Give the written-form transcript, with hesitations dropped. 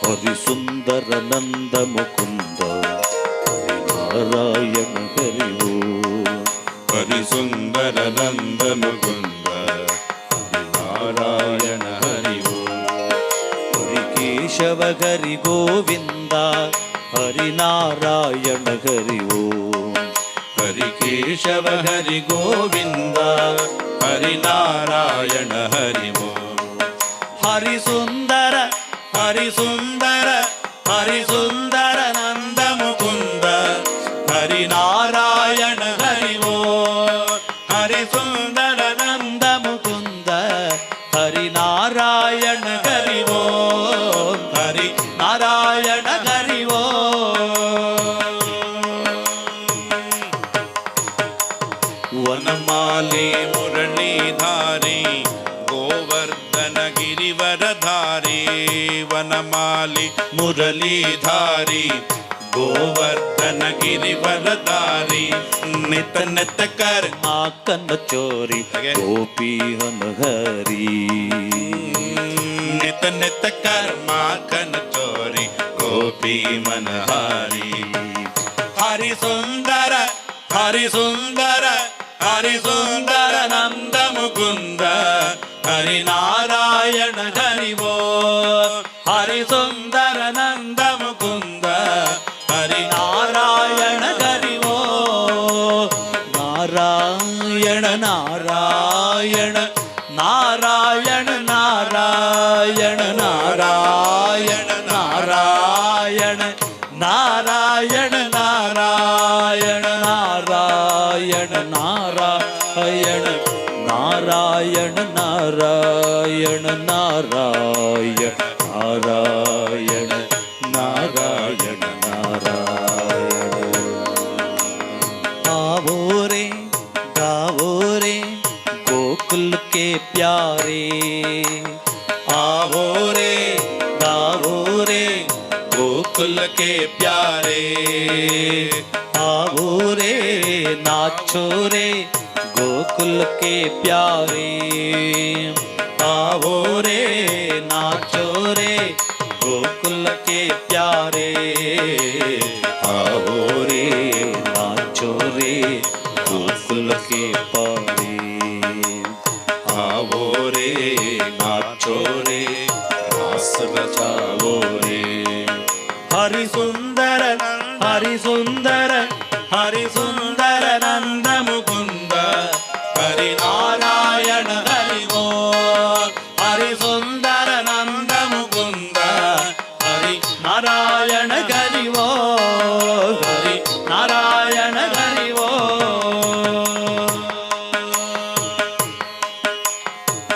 हरि सुंदर नंद मुकुंद नारायण हरि ओम। हरि सुंदर नंद मुकुंद नारायण हरि ओम। हरि केशव हरि गोविंद हरि नारायण हरि ओम। हरि केशव हरि गोविंद हरि नारायण हरि ओम। हरि सुंदर नंद मुकुंद हरि नारायण हरि ओम। हरि सुंदर नंद मुकुंद हरि नारायण हरि ओम। हरि नारायण हरि ओम। वनमाले मुरलीधारी गोवर्धन गिरिवरधारी। वनमाली मुरलीधारी गोवर्धन गिरिवरधारी। नित नित कर माखन चोरी गोपी हन हरी। नित नित कर माखन चोरी गोपी मनहारी। हरि सुंदर नंद मुकुंद हरि नारायण हरि ओम। हरि सुंदर नंद मुकुंद हरि नारायण हरि ओम। नारायण नारायण नारायण नारायण नारायण नारायण नारायण नारायण नारायण नारायण नारायण नारायण नारायण नारायण नारायण नारायण। आवो रे गावो रे गोकुल के प्यारे। आवो रे गावो रे गोकुल के प्यारे। आवो रे नाचो रे गोकुल के प्यारे। आवो रे नाचो रे गोकुल के प्यारे। आवो रे नाचो रे गोकुल के प्यारे। आवो रे नाचो रे रास रचाओ रे। हरि सुंदर नंद मुकुंद हरि नारायण हरि ओम। हरि सुंदर नंद मुकुंद हरि नारायण